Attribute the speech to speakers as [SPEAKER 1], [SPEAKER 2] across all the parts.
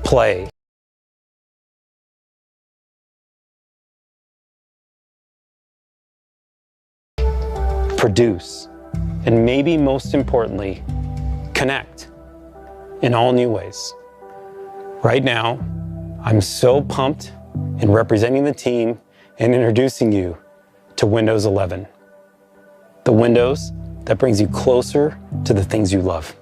[SPEAKER 1] play, produce, and maybe most importantly, connect in all new ways. Right now, I'm so pumped in representing the team and introducing you to Windows 11. The Windows that brings you closer to the things you love.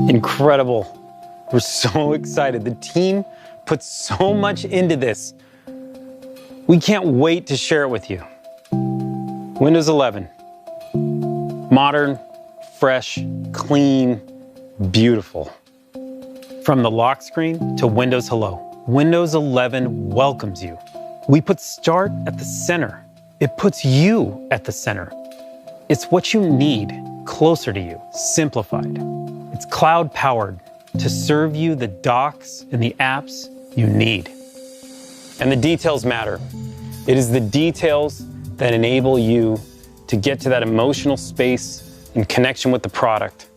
[SPEAKER 1] Incredible. We're so excited. The team put so much into this. We can't wait to share it with you. Windows 11. Modern, fresh, clean, beautiful. From the lock screen to Windows Hello, Windows 11 welcomes you. We put Start at the center. It puts you at the center. It's what you need closer to you, simplified. It's cloud-powered to serve you the docs and the apps you need. And the details matter. It is the details that enable you to get to that emotional space and connection with the product,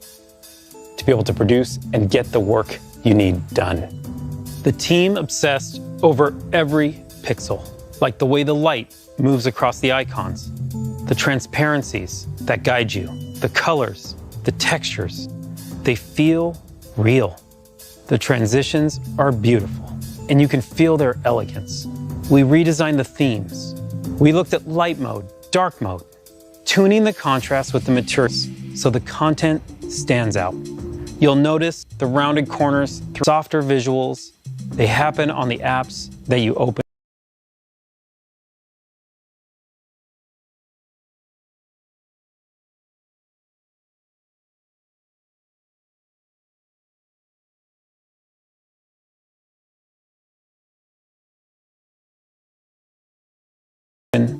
[SPEAKER 1] to be able to produce and get the work you need done. The team obsessed over every pixel, like the way the light moves across the icons, the transparencies that guide you, the colors, the textures. They feel real. The transitions are beautiful, and you can feel their elegance. We redesigned the themes. We looked at light mode, dark mode, tuning the contrast with the materials so the content stands out. You'll notice the rounded corners through softer visuals. They happen on the apps that you open.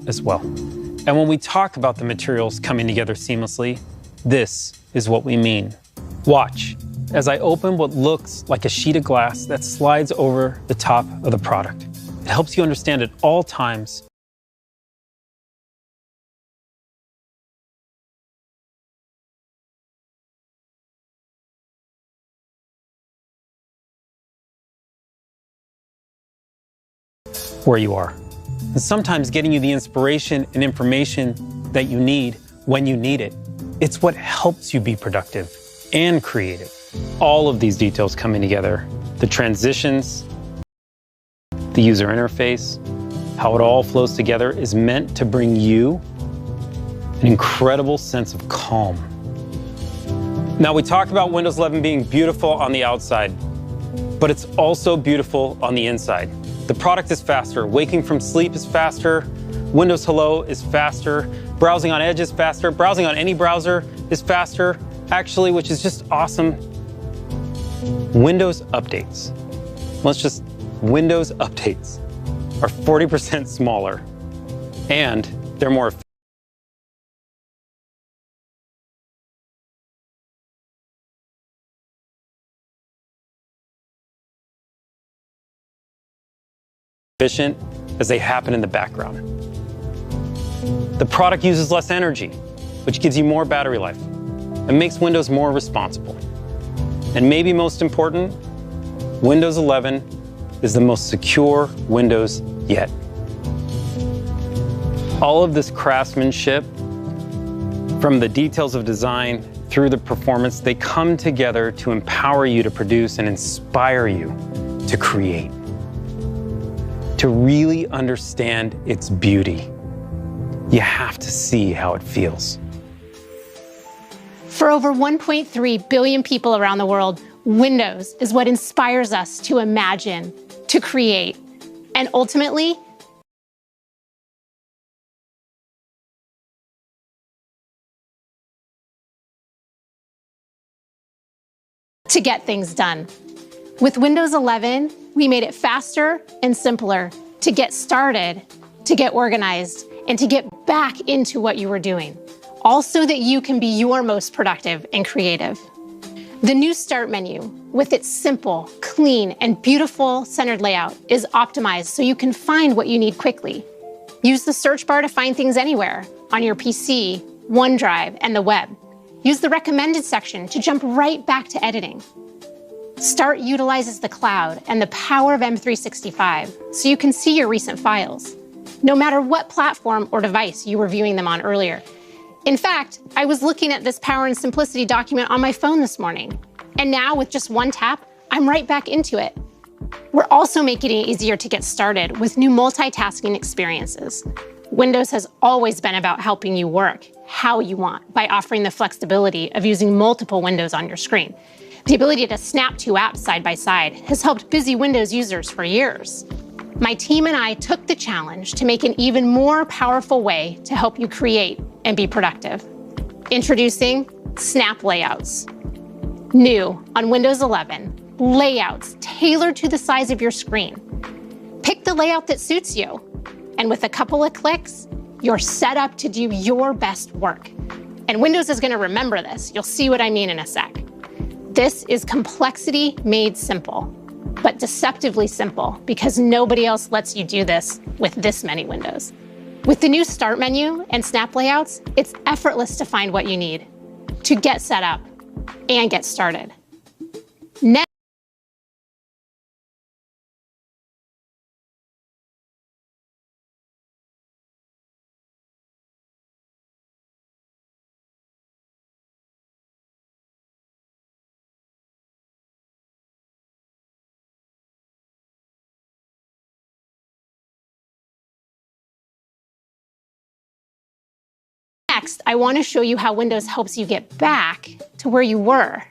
[SPEAKER 1] As well. And when we talk about the materials coming together seamlessly, this is what we mean. Watch as I open what looks like a sheet of glass that slides over the top of the product. It helps you understand at all times where you are. And sometimes getting you the inspiration and information that you need when you need it. It's what helps you be productive and creative. All of these details coming together, the transitions, the user interface, how it all flows together is meant to bring you an incredible sense of calm. Now, we talked about Windows 11 being beautiful on the outside, but it's also beautiful on the inside. The product is faster. Waking from sleep is faster. Windows Hello is faster. Browsing on Edge is faster. Browsing on any browser is faster, actually, which is just awesome. Windows updates. Windows updates are 40% smaller, and they're more efficient as they happen in the background. The product uses less energy, which gives you more battery life and makes Windows more responsible. And maybe most important, Windows 11 is the most secure Windows yet. All of this craftsmanship, from the details of design through the performance, they come together to empower you to produce and inspire you to create. To really understand its beauty, you have to see how it feels.
[SPEAKER 2] For over 1.3 billion people around the world, Windows is what inspires us to imagine, to create, and ultimately, to get things done. With Windows 11, we made it faster and simpler to get started, to get organized, and to get back into what you were doing, all so that you can be your most productive and creative. The new Start menu, with its simple, clean, and beautiful centered layout, is optimized so you can find what you need quickly. Use the search bar to find things anywhere, on your PC, OneDrive, and the web. Use the recommended section to jump right back to editing. Start utilizes the cloud and the power of M365 so you can see your recent files, no matter what platform or device you were viewing them on earlier. In fact, I was looking at this Power and Simplicity document on my phone this morning, and now with just one tap, I'm right back into it. We're also making it easier to get started with new multitasking experiences. Windows has always been about helping you work how you want by offering the flexibility of using multiple windows on your screen. The ability to snap two apps side by side has helped busy Windows users for years. My team and I took the challenge to make an even more powerful way to help you create and be productive. Introducing Snap Layouts. New on Windows 11, layouts tailored to the size of your screen. Pick the layout that suits you, and with a couple of clicks, you're set up to do your best work. And Windows is going to remember this. You'll see what I mean in a sec. This is complexity made simple, but deceptively simple because nobody else lets you do this with this many windows. With the new Start menu and Snap Layouts, it's effortless to find what you need, to get set up and get started. Next, I want to show you how Windows helps you get back to where you were.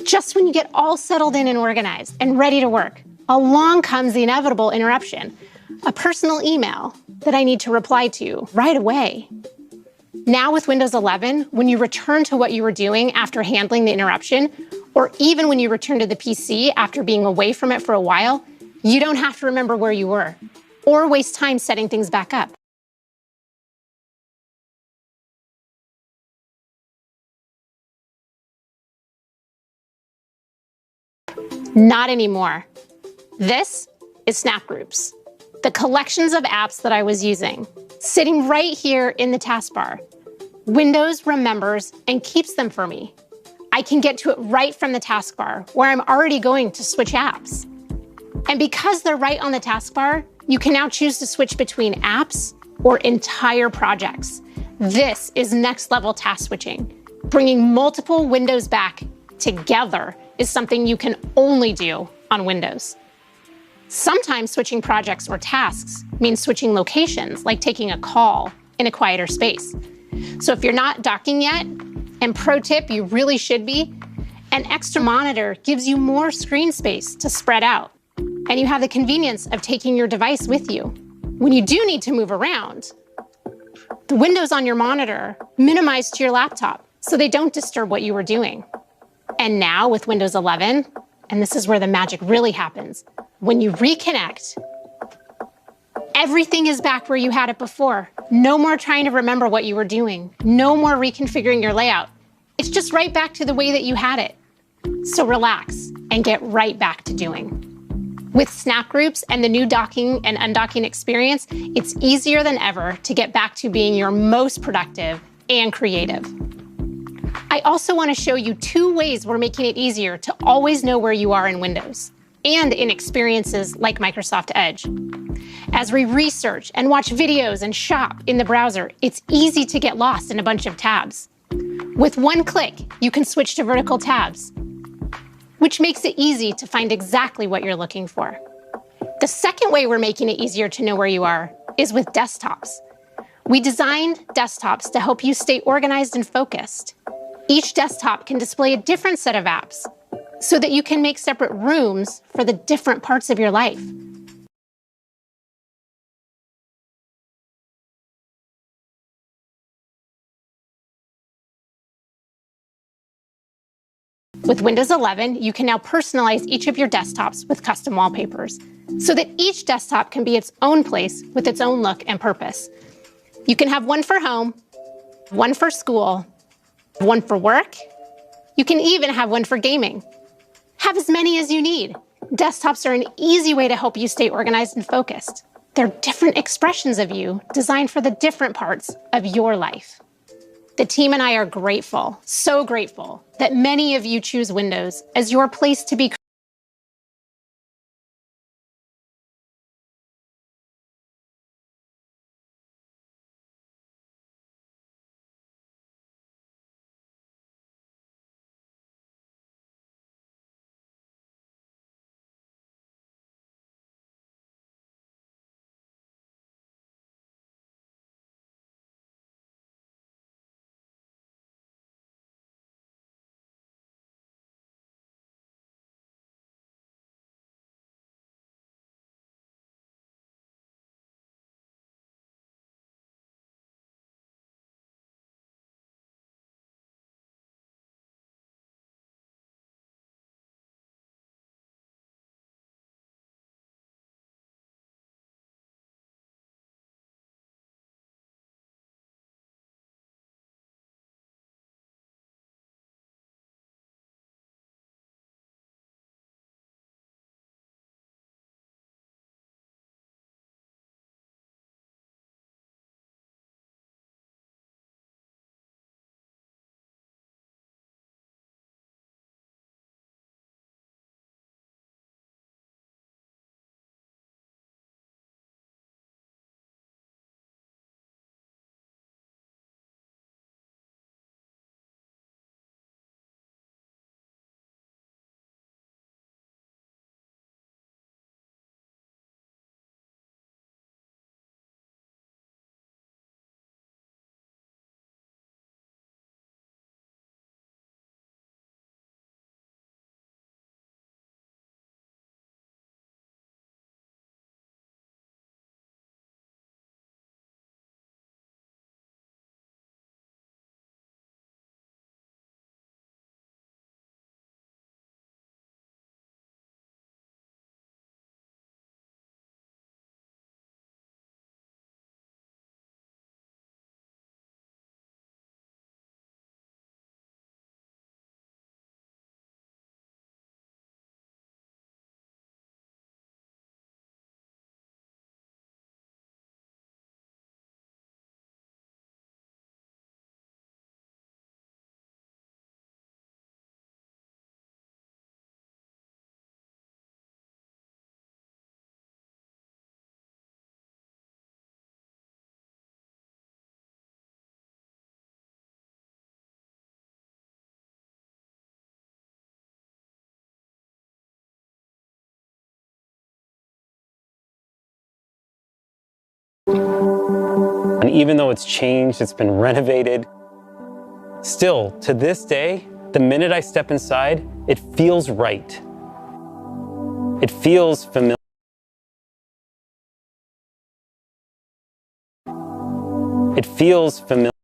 [SPEAKER 2] Just when you get all settled in and organized and ready to work, along comes the inevitable interruption, a personal email that I need to reply to right away. Now with Windows 11, when you return to what you were doing after handling the interruption, or even when you return to the PC after being away from it for a while, you don't have to remember where you were or waste time setting things back up. Not anymore. This is Snap Groups, the collections of apps that I was using, sitting right here in the taskbar. Windows remembers and keeps them for me. I can get to it right from the taskbar where I'm already going to switch apps. And because they're right on the taskbar, you can now choose to switch between apps or entire projects. This is next level task switching. Bringing multiple windows back together is something you can only do on Windows. Sometimes switching projects or tasks means switching locations, like taking a call in a quieter space. So if you're not docking yet, and pro tip, you really should be, an extra monitor gives you more screen space to spread out. And you have the convenience of taking your device with you. When you do need to move around, the windows on your monitor minimize to your laptop so they don't disturb what you were doing. And now with Windows 11, and this is where the magic really happens, when you reconnect, everything is back where you had it before. No more trying to remember what you were doing. No more reconfiguring your layout. It's just right back to the way that you had it. So relax and get right back to doing. With Snap Groups and the new docking and undocking experience, it's easier than ever to get back to being your most productive and creative. I also want to show you 2 ways we're making it easier to always know where you are in Windows and in experiences like Microsoft Edge. As we research and watch videos and shop in the browser, it's easy to get lost in a bunch of tabs. With one click, you can switch to vertical tabs, which makes it easy to find exactly what you're looking for. The second way we're making it easier to know where you are is with desktops. We designed desktops to help you stay organized and focused. Each desktop can display a different set of apps so that you can make separate rooms for the different parts of your life. With Windows 11, you can now personalize each of your desktops with custom wallpapers so that each desktop can be its own place with its own look and purpose. You can have one for home, one for school, one for work. You can even have one for gaming. Have as many as you need. Desktops are an easy way to help you stay organized and focused. They're different expressions of you designed for the different parts of your life. The team and I are grateful, so grateful, that many of you choose Windows as your place to be
[SPEAKER 1] And even though it's changed, it's been renovated, still, to this day, the minute I step inside, it feels right. It feels familiar. It feels familiar.